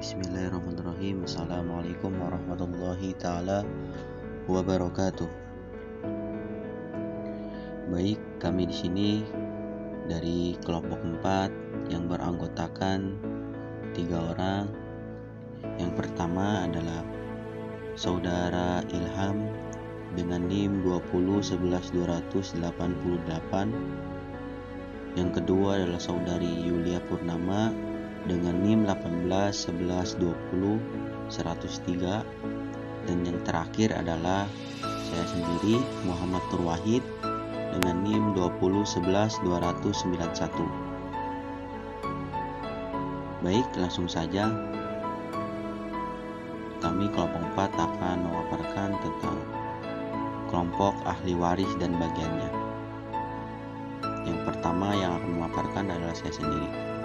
Bismillahirrahmanirrahim. Assalamualaikum warahmatullahi ta'ala wabarakatuh. Baik, kami di sini dari kelompok 4 yang beranggotakan 3 orang. Yang pertama adalah Saudara Ilham dengan NIM 2011288. Yang kedua adalah Saudari Yulia Purnama dengan NIM 181120-103, dan yang terakhir adalah saya sendiri, Muhammad Turwahid, dengan NIM 2011291. Baik, langsung saja kami kelompok 4 akan memaparkan tentang kelompok ahli waris dan bagiannya. Yang pertama yang akan memaparkan adalah saya sendiri.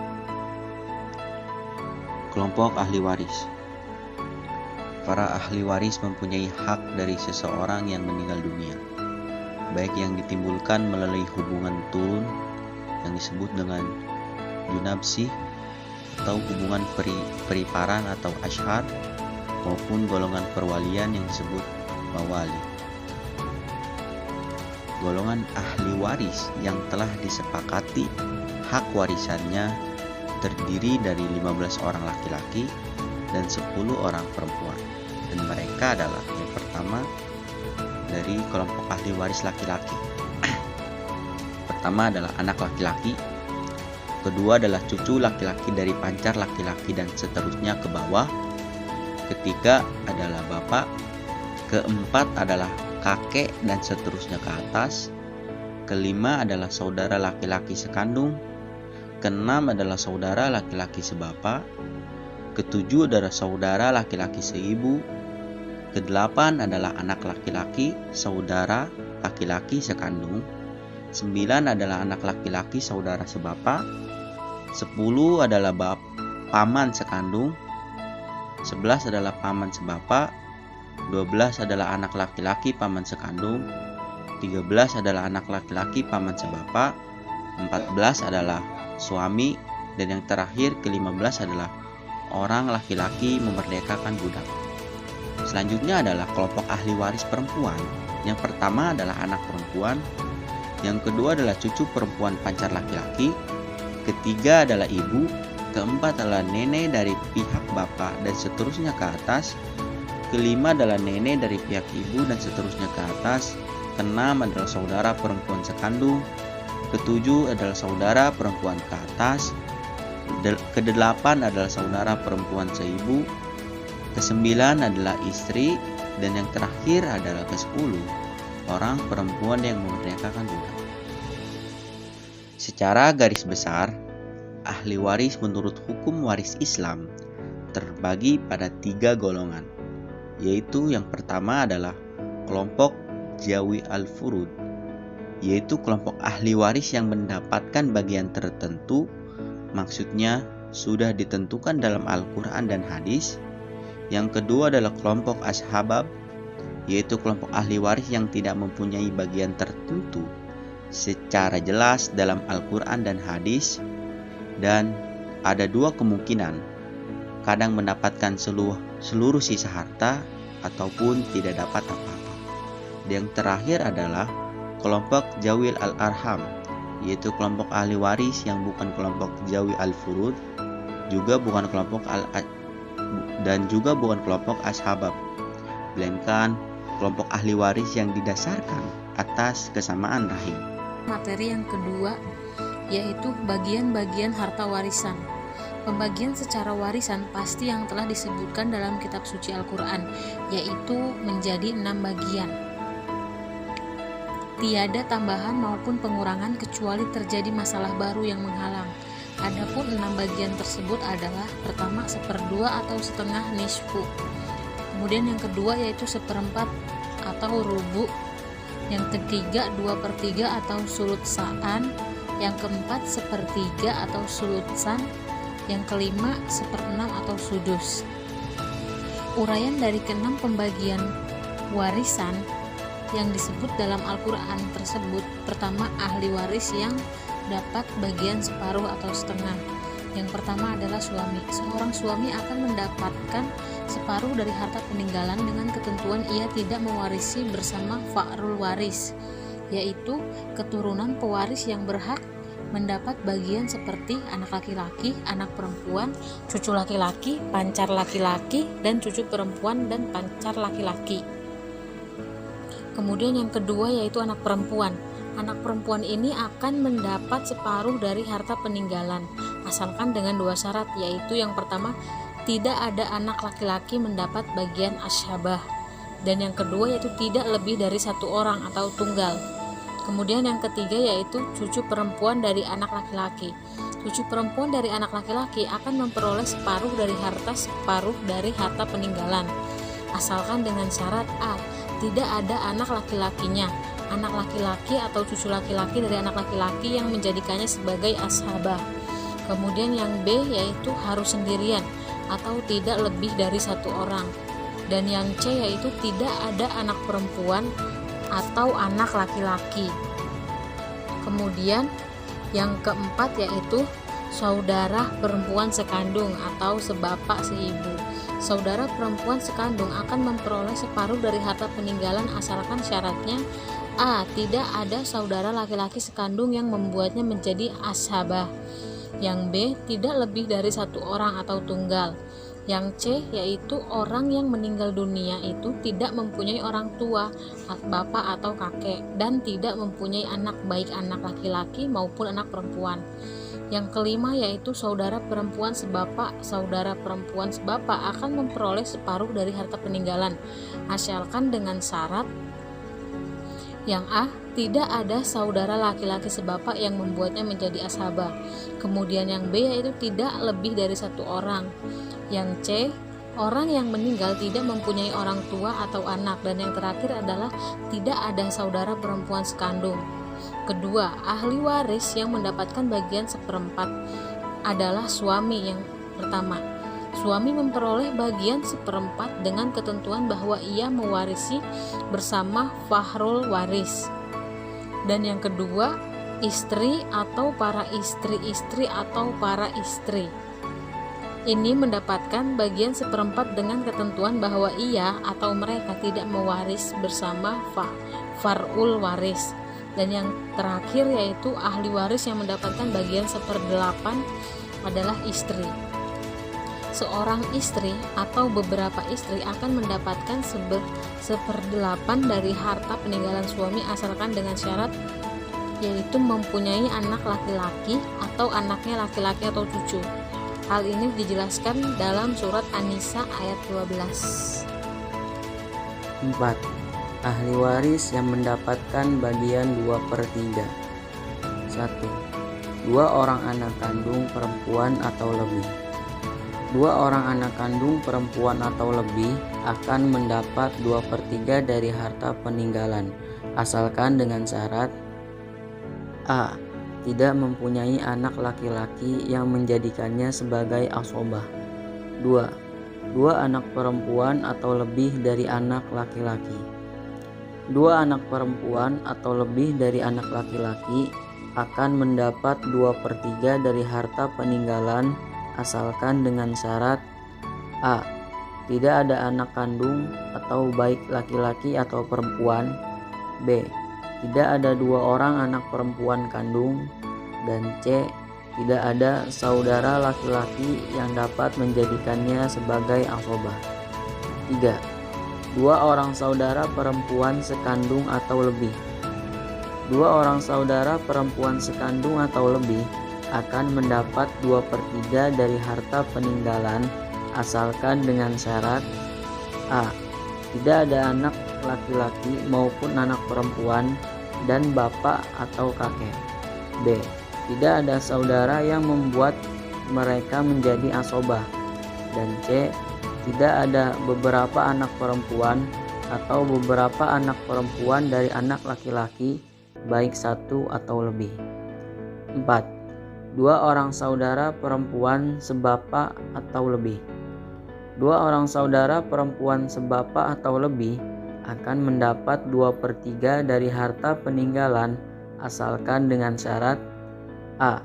Kelompok ahli waris. Para ahli waris mempunyai hak dari seseorang yang meninggal dunia, baik yang ditimbulkan melalui hubungan turun yang disebut dengan junabsih, atau hubungan periparan atau ashar, maupun golongan perwalian yang disebut mawali. Golongan ahli waris yang telah disepakati hak warisannya terdiri dari 15 orang laki-laki dan 10 orang perempuan, dan mereka adalah yang pertama dari kelompok ahli waris laki-laki. Pertama adalah anak laki-laki, kedua adalah cucu laki-laki dari pancar laki-laki dan seterusnya ke bawah, ketiga adalah bapak, keempat adalah kakek dan seterusnya ke atas, kelima adalah saudara laki-laki sekandung, keenam adalah saudara laki-laki sebapak, ketujuh adalah saudara laki-laki seibu, kedelapan adalah anak laki-laki saudara laki-laki sekandung, 9 adalah anak laki-laki saudara sebapak, 10 adalah paman sekandung, 11 adalah paman sebapak, 12 adalah anak laki-laki paman sekandung, 13 adalah anak laki-laki paman sebapak, 14 adalah suami, dan yang terakhir ke-15 adalah orang laki-laki memerdekakan budak. Selanjutnya adalah kelompok ahli waris perempuan. Yang pertama adalah anak perempuan, yang kedua adalah cucu perempuan pancar laki-laki, ketiga adalah ibu, keempat adalah nenek dari pihak bapak dan seterusnya ke atas, kelima adalah nenek dari pihak ibu dan seterusnya ke atas, keenam adalah saudara perempuan sekandung, ketujuh adalah saudara perempuan ke atas, kedelapan adalah saudara perempuan seibu, kesembilan adalah istri, dan yang terakhir adalah ke-10 orang perempuan yang memerdekakan budak. Secara garis besar, ahli waris menurut hukum waris Islam terbagi pada 3 golongan, yaitu yang pertama adalah kelompok Zawi al-Furud, yaitu kelompok ahli waris yang mendapatkan bagian tertentu, maksudnya sudah ditentukan dalam Al-Quran dan hadis. Yang kedua adalah kelompok ashabab, yaitu kelompok ahli waris yang tidak mempunyai bagian tertentu secara jelas dalam Al-Quran dan hadis, dan ada 2 kemungkinan, kadang mendapatkan seluruh sisa harta ataupun tidak dapat apa-apa. Yang terakhir adalah kelompok Zawil al-Arham, yaitu kelompok ahli waris yang bukan kelompok Zawi al-Furud, juga bukan kelompok ashabab, melainkan kelompok ahli waris yang didasarkan atas kesamaan rahim. Materi yang kedua yaitu bagian-bagian harta warisan. Pembagian secara warisan pasti yang telah disebutkan dalam kitab suci Al-Quran, yaitu menjadi 6 bagian. Tiada tambahan maupun pengurangan kecuali terjadi masalah baru yang menghalang. Adapun 6 bagian tersebut adalah: pertama, 1/2 atau setengah nisfu. Kemudian yang kedua yaitu 1/4 atau rubu. Yang ketiga 2/3 atau sulutsan. Yang keempat 1/3 atau sulutsan. Yang kelima 1/6 atau sudus. Uraian dari ke-6 pembagian warisan yang disebut dalam Al-Quran tersebut: pertama, ahli waris yang dapat bagian separuh atau setengah. Yang pertama adalah suami. Seorang suami akan mendapatkan separuh dari harta peninggalan dengan ketentuan ia tidak mewarisi bersama fa'rul waris, yaitu keturunan pewaris yang berhak mendapat bagian seperti anak laki-laki, anak perempuan, cucu laki-laki, pancar laki-laki, dan cucu perempuan dan pancar laki-laki. Kemudian yang kedua yaitu anak perempuan. Anak perempuan ini akan mendapat separuh dari harta peninggalan, asalkan dengan dua syarat, yaitu yang pertama, tidak ada anak laki-laki mendapat bagian asyabah, dan yang kedua yaitu tidak lebih dari satu orang atau tunggal. Kemudian yang ketiga yaitu cucu perempuan dari anak laki-laki. Cucu perempuan dari anak laki-laki akan memperoleh separuh dari harta peninggalan, asalkan dengan syarat A, tidak ada anak laki-lakinya, anak laki-laki atau cucu laki-laki dari anak laki-laki yang menjadikannya sebagai ashabah. Kemudian yang B yaitu harus sendirian atau tidak lebih dari satu orang. Dan yang C yaitu tidak ada anak perempuan atau anak laki-laki. Kemudian yang keempat yaitu saudara perempuan sekandung atau sebapak seibu. Saudara perempuan sekandung akan memperoleh separuh dari harta peninggalan asalkan syaratnya A, tidak ada saudara laki-laki sekandung yang membuatnya menjadi ashabah. Yang B, tidak lebih dari satu orang atau tunggal. Yang C yaitu orang yang meninggal dunia itu tidak mempunyai orang tua, bapak atau kakek, dan tidak mempunyai anak baik anak laki-laki maupun anak perempuan. Yang kelima yaitu saudara perempuan sebapak. Saudara perempuan sebapak akan memperoleh separuh dari harta peninggalan, asalkan dengan syarat yang A, tidak ada saudara laki-laki sebapak yang membuatnya menjadi ashabah. Kemudian yang B yaitu tidak lebih dari satu orang. Yang C, orang yang meninggal tidak mempunyai orang tua atau anak. Dan yang terakhir adalah tidak ada saudara perempuan sekandung. Kedua, ahli waris yang mendapatkan bagian seperempat adalah suami. Yang pertama, suami memperoleh bagian seperempat dengan ketentuan bahwa ia mewarisi bersama fahrul waris. Dan yang kedua, istri atau para istri-istri atau para istri ini mendapatkan bagian seperempat dengan ketentuan bahwa ia atau mereka tidak mewaris bersama far'ul waris. Dan yang terakhir yaitu ahli waris yang mendapatkan bagian 1/8 adalah istri. Seorang istri atau beberapa istri akan mendapatkan 1/8 dari harta peninggalan suami asalkan dengan syarat yaitu mempunyai anak laki-laki atau anaknya laki-laki atau cucu. Hal ini dijelaskan dalam surat An-Nisa ayat 12. 4. Ahli waris yang mendapatkan bagian 2/3. 1. 2 orang anak kandung perempuan atau lebih. 2 orang anak kandung perempuan atau lebih akan mendapat 2/3 dari harta peninggalan, asalkan dengan syarat A, tidak mempunyai anak laki-laki yang menjadikannya sebagai asobah. 2. 2 anak perempuan atau lebih dari anak laki-laki. 2 anak perempuan atau lebih dari anak laki-laki akan mendapat 2/3 dari harta peninggalan asalkan dengan syarat A, tidak ada anak kandung atau baik laki-laki atau perempuan. B, tidak ada 2 orang anak perempuan kandung. Dan C, tidak ada saudara laki-laki yang dapat menjadikannya sebagai asobah. 3. 2 orang saudara perempuan sekandung atau lebih. 2 orang saudara perempuan sekandung atau lebih akan mendapat 2/3 dari harta peninggalan asalkan dengan syarat A, tidak ada anak laki-laki maupun anak perempuan dan bapak atau kakek. B, tidak ada saudara yang membuat mereka menjadi asobah. Dan C, tidak ada beberapa anak perempuan atau beberapa anak perempuan dari anak laki-laki, baik satu atau lebih. 4. 2 orang saudara perempuan sebapak atau lebih. 2 orang saudara perempuan sebapak atau lebih akan mendapat 2/3 dari harta peninggalan asalkan dengan syarat A,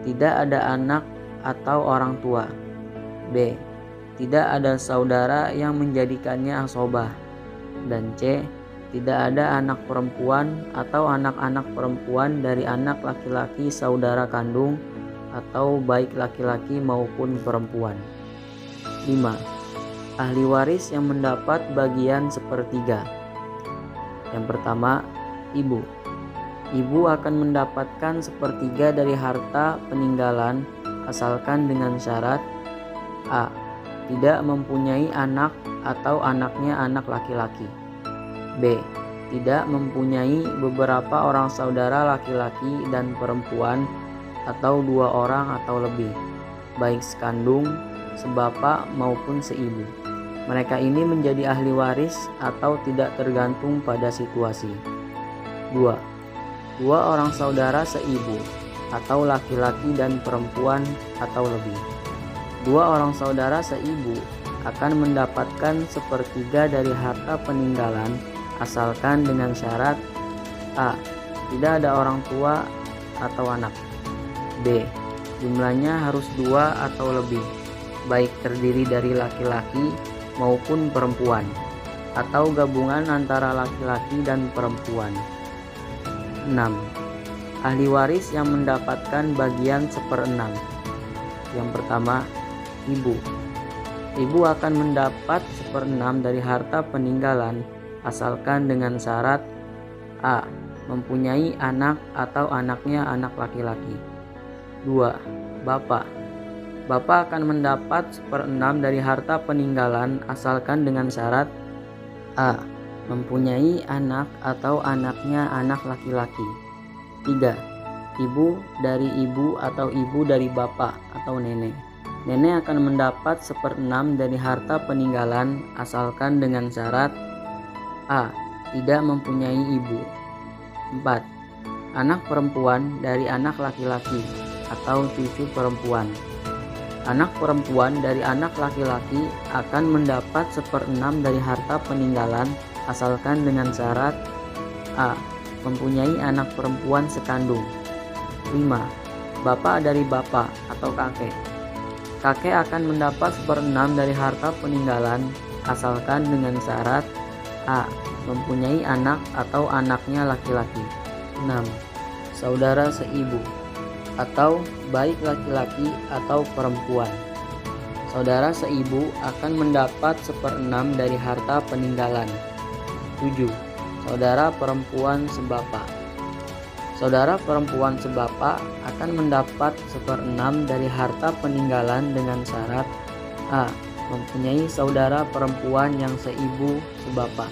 tidak ada anak atau orang tua. B. Tidak ada saudara yang menjadikannya asobah. Dan C. Tidak ada anak perempuan atau anak-anak perempuan dari anak laki-laki saudara kandung atau baik laki-laki maupun perempuan. 5. Ahli waris yang mendapat bagian sepertiga. Yang pertama, ibu. Ibu akan mendapatkan sepertiga dari harta peninggalan asalkan dengan syarat A. Tidak mempunyai anak atau anaknya anak laki-laki. B. Tidak mempunyai beberapa orang saudara laki-laki dan perempuan atau 2 orang atau lebih, baik sekandung, sebapak maupun seibu. Mereka ini menjadi ahli waris atau tidak tergantung pada situasi. 2. 2 orang saudara seibu atau laki-laki dan perempuan atau lebih. 2 orang saudara seibu akan mendapatkan sepertiga dari harta peninggalan asalkan dengan syarat A. Tidak ada orang tua atau anak. B. Jumlahnya harus 2 atau lebih, baik terdiri dari laki-laki maupun perempuan, atau gabungan antara laki-laki dan perempuan. 6. Ahli waris yang mendapatkan bagian 1/6. Yang pertama, ibu. Ibu akan mendapat 1/6 dari harta peninggalan asalkan dengan syarat A. Mempunyai anak atau anaknya anak laki-laki. 2. Bapak. Bapak akan mendapat 1/6 dari harta peninggalan asalkan dengan syarat A. Mempunyai anak atau anaknya anak laki-laki. 3. Ibu dari ibu atau ibu dari bapak atau nenek. Nenek akan mendapat 1/6 dari harta peninggalan asalkan dengan syarat A. Tidak mempunyai ibu. 4. Anak perempuan dari anak laki-laki atau cucu perempuan. Anak perempuan dari anak laki-laki akan mendapat 1/6 dari harta peninggalan asalkan dengan syarat A. Mempunyai anak perempuan sekandung. 5. Bapak dari bapak atau kakek. Kakek akan mendapat 1/6 dari harta peninggalan asalkan dengan syarat A. Mempunyai anak atau anaknya laki-laki. 6. Saudara seibu atau baik laki-laki atau perempuan. Saudara seibu akan mendapat 1/6 dari harta peninggalan. 7. Saudara perempuan sebapak. Saudara perempuan sebapak akan mendapat 1/6 dari harta peninggalan dengan syarat A. Mempunyai saudara perempuan yang seibu sebapak.